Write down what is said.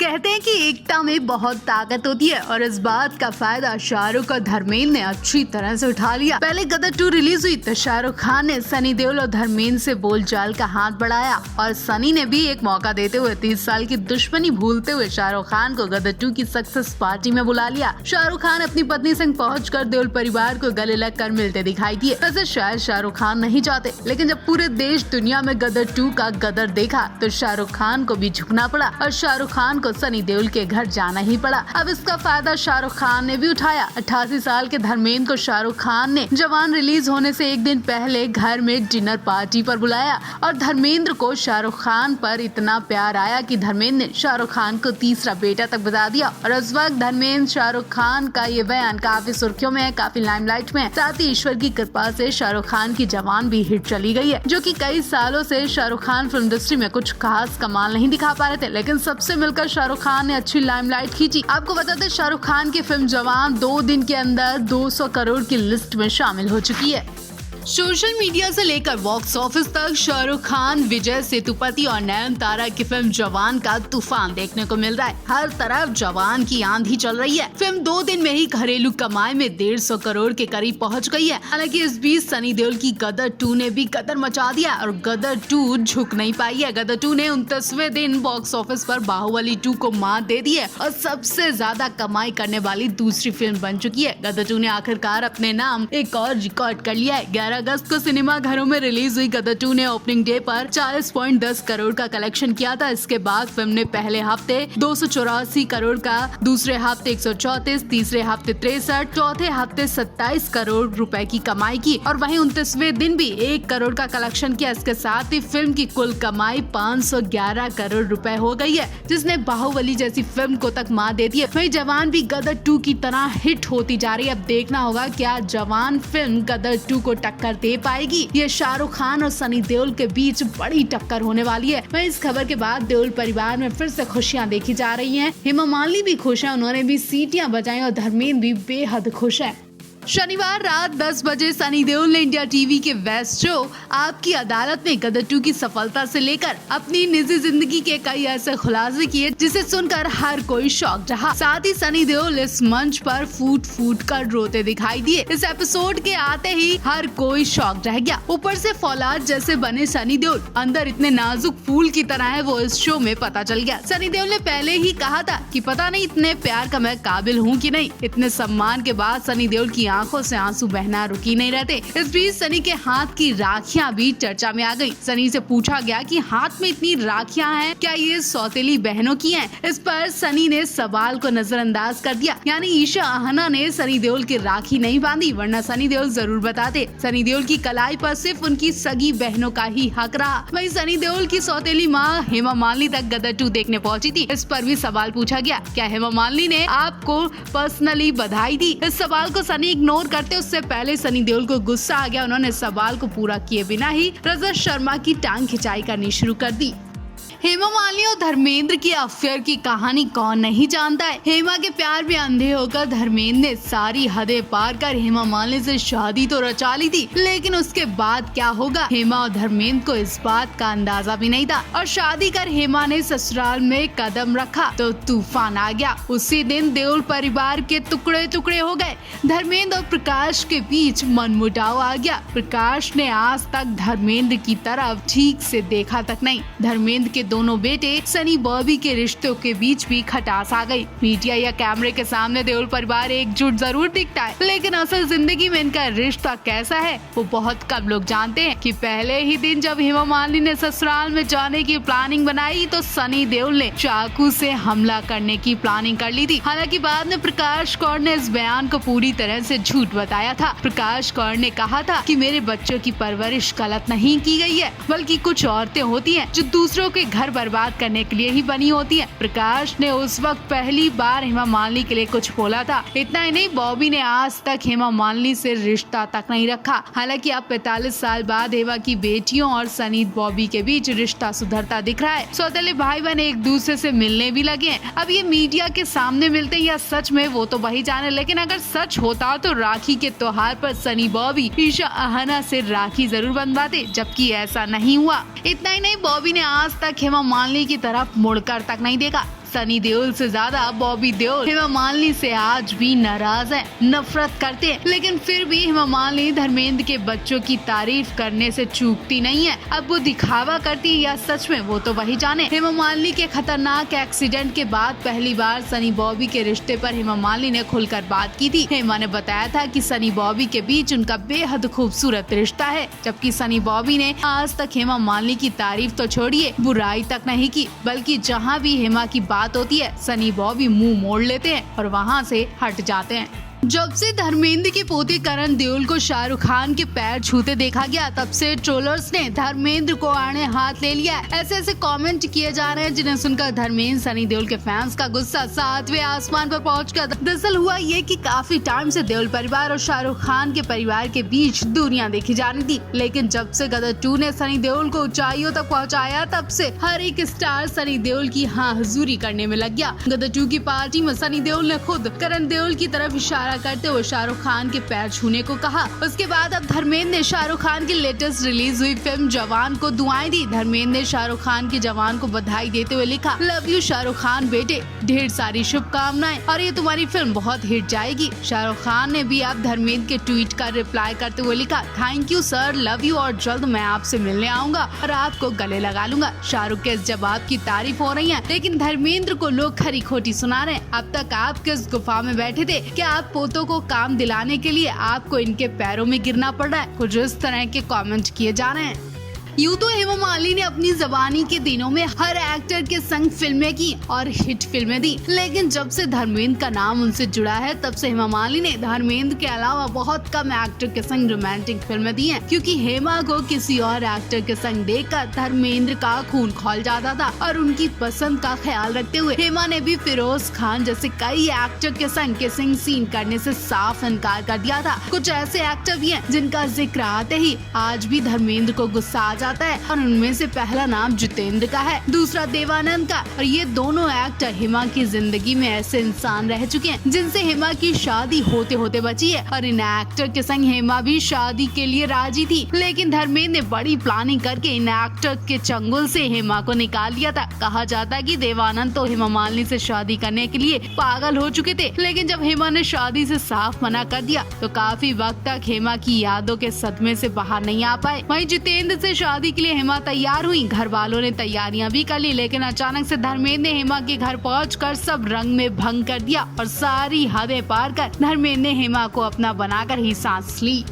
कहते हैं कि एकता में बहुत ताकत होती है और इस बात का फायदा शाहरुख और धर्मेंद्र ने अच्छी तरह से उठा लिया। पहले गदर 2 रिलीज हुई तो शाहरुख खान ने सनी देओल और धर्मेंद्र से बोलचाल का हाथ बढ़ाया और सनी ने भी एक मौका देते हुए 30 साल की दुश्मनी भूलते हुए शाहरुख खान को गदर 2 की सक्सेस पार्टी में बुला लिया। शाहरुख खान अपनी पत्नी संग पहुंचकर देओल परिवार को गले लगकर मिलते दिखाई दिए। वैसे शायद शाहरुख खान नहीं चाहते, लेकिन जब पूरे देश दुनिया में गदर 2 का गदर देखा तो शाहरुख खान को भी झुकना पड़ा और शाहरुख खान को सनी देओल के घर जाना ही पड़ा। अब इसका फायदा शाहरुख खान ने भी उठाया। 88 साल के धर्मेंद्र को शाहरुख खान ने जवान रिलीज होने से एक दिन पहले घर में डिनर पार्टी पर बुलाया और धर्मेंद्र को शाहरुख खान पर इतना प्यार आया कि धर्मेंद्र ने शाहरुख खान को तीसरा बेटा तक बता दिया। और उस वक्त धर्मेंद्र शाहरुख खान का ये बयान काफी सुर्खियों में है, काफी लाइमलाइट में है। साथ ही ईश्वर की कृपा से शाहरुख खान की जवान भी हिट चली गई है, जो कि कई सालों से शाहरुख खान फिल्म इंडस्ट्री में कुछ खास कमाल नहीं दिखा पा रहे थे, लेकिन सबसे मिलकर शाहरुख खान ने अच्छी लाइमलाइट खींची। आपको बता दें शाहरुख खान की फिल्म जवान 2 दिन के अंदर 200 करोड़ की लिस्ट में शामिल हो चुकी है। सोशल मीडिया से लेकर बॉक्स ऑफिस तक शाहरुख खान, विजय सेतुपति और नयनतारा की फिल्म जवान का तूफान देखने को मिल रहा है। हर तरफ जवान की आंधी चल रही है। फिल्म 2 दिन में ही घरेलू कमाई में 150 करोड़ के करीब पहुंच गई है। हालांकि इस बीच सनी देओल की गदर 2 ने भी गदर मचा दिया और गदर 2 झुक नहीं पाई है। गदर 2 ने 29वें दिन बॉक्स ऑफिस पर बाहुबली 2 को मात दे दी है और सबसे ज्यादा कमाई करने वाली दूसरी फिल्म बन चुकी है। गदर 2 ने आखिरकार अपने नाम एक और रिकॉर्ड कर लिया है। 11 अगस्त को सिनेमा घरों में रिलीज हुई गदर 2 ने ओपनिंग डे पर 40.10 करोड़ का कलेक्शन किया था। इसके बाद फिल्म ने पहले हफ्ते 284 करोड़ का, दूसरे हफ्ते 134, तीसरे हफ्ते 63, चौथे हफ्ते 27 करोड़ रुपए की कमाई की और वहीं 29वें दिन भी 1 करोड़ का कलेक्शन किया। इसके साथ ही फिल्म की कुल कमाई 511 करोड़ रुपए हो गई है, जिसने बाहुबली जैसी फिल्म को तक मात दे दी है। वहीं जवान भी गदर 2 की तरह हिट होती जा रही है। अब देखना होगा क्या जवान फिल्म गदर 2 को टक्कर दे पाएगी। ये शाहरुख खान और सनी देओल के बीच बड़ी टक्कर होने वाली है। वहीं इस खबर के बाद देओल परिवार में फिर से खुशियां देखी जा रही हैं। हेमा मालिनी भी खुश है, उन्होंने भी सीटियां बजाई और धर्मेंद्र भी बेहद खुश है। शनिवार रात 10 बजे सनी देओल ने इंडिया टीवी के बेस्ट शो आपकी अदालत में गदर 2 की सफलता से लेकर अपनी निजी जिंदगी के कई ऐसे खुलासे किए जिसे सुनकर हर कोई शॉक रहा। साथ ही सनी देओल इस मंच पर फूट फूट कर रोते दिखाई दिए। इस एपिसोड के आते ही हर कोई शॉक रह गया। ऊपर से फौलाद जैसे बने सनी देओल अंदर इतने नाजुक फूल की तरह है, वो इस शो में पता चल गया। सनी देओल ने पहले ही कहा था कि पता नहीं इतने प्यार का मैं काबिल हूँ कि नहीं। इतने सम्मान के बाद सनी देओल की आंखों से आंसू बहना रुकी नहीं रहते। इस बीच सनी के हाथ की राखियां भी चर्चा में आ गई। सनी से पूछा गया कि हाथ में इतनी राखियां हैं, क्या ये सौतेली बहनों की हैं? इस पर सनी ने सवाल को नजरअंदाज कर दिया, यानी ईशा आहना ने सनी देओल की राखी नहीं बांधी, वरना सनी देओल जरूर बताते। सनी देओल की कलाई पर सिर्फ उनकी सगी बहनों का ही हक रहा। वहीं सनी देओल की सौतेली माँ हेमा मालिनी तक गदर 2 देखने पहुंची थी। इस पर भी सवाल पूछा गया, क्या हेमा मालिनी ने आपको पर्सनली बधाई दी? इस सवाल को सनी इग्नोर करते उससे पहले सनी देओल को गुस्सा आ गया। उन्होंने सवाल को पूरा किए बिना ही रजत शर्मा की टांग खिंचाई करनी शुरू कर दी। हेमा मालिनी और धर्मेंद्र की अफेयर की कहानी कौन नहीं जानता है। हेमा के प्यार में अंधे होकर धर्मेंद्र ने सारी हदें पार कर हेमा मालिनी से शादी तो रचा ली थी, लेकिन उसके बाद क्या होगा हेमा और धर्मेंद्र को इस बात का अंदाजा भी नहीं था। और शादी कर हेमा ने ससुराल में कदम रखा तो तूफान आ गया। उसी दिन देओल परिवार के टुकड़े टुकड़े हो गए। धर्मेंद्र और प्रकाश के बीच मनमुटाव आ गया। प्रकाश ने आज तक धर्मेंद्र की तरफ ठीक से देखा तक नहीं। धर्मेंद्र के दोनों बेटे सनी बॉबी के रिश्तों के बीच भी खटास आ गई। मीडिया या कैमरे के सामने देओल परिवार एकजुट जरूर दिखता है, लेकिन असल जिंदगी में इनका रिश्ता कैसा है वो बहुत कम लोग जानते हैं। कि पहले ही दिन जब हेमा मालिनी ने ससुराल में जाने की प्लानिंग बनाई तो सनी देओल ने चाकू से हमला करने की प्लानिंग कर ली थी। हालांकि बाद में प्रकाश कौर ने इस बयान को पूरी तरह से झूठ बताया था। प्रकाश कौर ने कहा था कि मेरे बच्चों की परवरिश गलत नहीं की गई है, बल्कि कुछ औरतें होती हैं जो दूसरों के घर बर्बाद करने के लिए ही बनी होती है। प्रकाश ने उस वक्त पहली बार हेमा मालिनी के लिए कुछ बोला था। इतना ही नहीं, बॉबी ने आज तक हेमा मालिनी से रिश्ता तक नहीं रखा। हालांकि अब 45 साल बाद हेमा की बेटियों और सनी बॉबी के बीच रिश्ता सुधरता दिख रहा है। सौतेले भाई बहन एक दूसरे से मिलने भी लगे हैं। अब ये मीडिया के सामने मिलते हैं या सच में वो तो वही जाने, लेकिन अगर सच होता तो राखी के त्योहार पर सनी बॉबी ईशा आहना से राखी जरूर बंधवाते, जबकि ऐसा नहीं हुआ। इतना ही नहीं, बॉबी ने आज तक हेमा मालिनी की तरफ मुड़कर तक नहीं देखा। सनी देओल से ज्यादा बॉबी देओल हेमा मालिनी से आज भी नाराज है, नफरत करते हैं, लेकिन फिर भी हेमा मालिनी धर्मेंद्र के बच्चों की तारीफ करने से चूकती नहीं है। अब वो दिखावा करती है या सच में, वो तो वही जाने। हेमा मालिनी के खतरनाक एक्सीडेंट के बाद पहली बार सनी बॉबी के रिश्ते पर हेमा मालिनी ने खुलकर बात की थी। हेमा ने बताया था कि सनी बॉबी के बीच उनका बेहद खूबसूरत रिश्ता है, जबकि सनी बॉबी ने आज तक हेमा मालिनी की तारीफ तो छोड़िए, बुराई तक नहीं की, बल्कि जहां भी हेमा की बात होती है सनी बॉबी मुंह मोड़ लेते हैं और वहां से हट जाते हैं। जब से धर्मेंद्र के पोते करण देओल को शाहरुख खान के पैर छूते देखा गया, तब से ट्रोलर्स ने धर्मेंद्र को आड़े हाथ ले लिया। ऐसे ऐसे कमेंट किए जा रहे हैं जिन्हें सुनकर धर्मेंद्र सनी देओल के फैंस का गुस्सा 7वें आसमान पर पहुंच गया। दरअसल हुआ ये कि काफी टाइम से देओल परिवार और शाहरुख खान के परिवार के बीच दूरियां देखी जानी थी, लेकिन जब से गदर 2 ने सनी देओल को ऊंचाइयों तक पहुँचाया, तब से हर एक स्टार सनी देओल की हाँ हुजूरी करने में लग गया। गदर 2 की पार्टी में सनी देओल ने खुद करण देओल की तरफ इशारा करते हुए शाहरुख खान के पैर छूने को कहा। उसके बाद अब धर्मेंद्र ने शाहरुख खान की लेटेस्ट रिलीज हुई फिल्म जवान को दुआएं दी। धर्मेंद्र ने शाहरुख खान की जवान को बधाई देते हुए लिखा, लव यू शाहरुख खान बेटे, ढेर सारी शुभकामनाएं और ये तुम्हारी फिल्म बहुत हिट जाएगी। शाहरुख खान ने भी अब धर्मेंद्र के ट्वीट का रिप्लाई करते हुए लिखा, thank you sir, love you और जल्द मैं आपसे मिलने आऊंगा और आपको गले लगा लूंगा। शाहरुख के इस जवाब की तारीफ हो रही है, लेकिन धर्मेंद्र को लोग खरी खोटी सुना रहे हैं। अब तक आप किस गुफा में बैठे थे? क्या आप पोतों को काम दिलाने के लिए आपको इनके पैरों में गिरना पड़ रहा है? कुछ इस तरह के कमेंट किए जा रहे हैं। यूँ तो हेमा मालिनी ने अपनी जवानी के दिनों में हर एक्टर के संग फिल्में की और हिट फिल्में दी, लेकिन जब से धर्मेंद्र का नाम उनसे जुड़ा है, तब से हेमा मालिनी ने धर्मेंद्र के अलावा बहुत कम एक्टर के संग रोमांटिक फिल्में दी हैं, क्योंकि हेमा को किसी और एक्टर के संग देखकर धर्मेंद्र का खून खौल जाता था और उनकी पसंद का ख्याल रखते हुए हेमा ने भी फिरोज खान जैसे कई एक्टर के संग किसिंग सीन करने से साफ इनकार कर दिया था। कुछ ऐसे एक्टर भी हैं जिनका जिक्र आते ही आज भी धर्मेंद्र को गुस्सा जाता है और उनमें से पहला नाम जितेंद्र का है, दूसरा देवानंद का। और ये दोनों एक्टर हेमा की जिंदगी में ऐसे इंसान रह चुके हैं जिनसे हेमा की शादी होते होते बची है और इन एक्टर के संग हेमा भी शादी के लिए राजी थी, लेकिन धर्मेंद्र ने बड़ी प्लानिंग करके इन एक्टर के चंगुल से हेमा को निकाल दिया था। कहा जाता है कि देवानंद तो हेमा मालिनी से शादी करने के लिए पागल हो चुके थे, लेकिन जब हेमा ने शादी से साफ मना कर दिया तो काफी वक्त तक हेमा की यादों के सदमे से बाहर नहीं आ पाए। वहीं जितेंद्र से शादी के लिए हेमा तैयार हुई, घर वालों ने तैयारियां भी कर ली, लेकिन अचानक से धर्मेंद्र ने हेमा के घर पहुंचकर सब रंग में भंग कर दिया और सारी हदें पार कर धर्मेंद्र ने हेमा को अपना बनाकर ही सांस ली।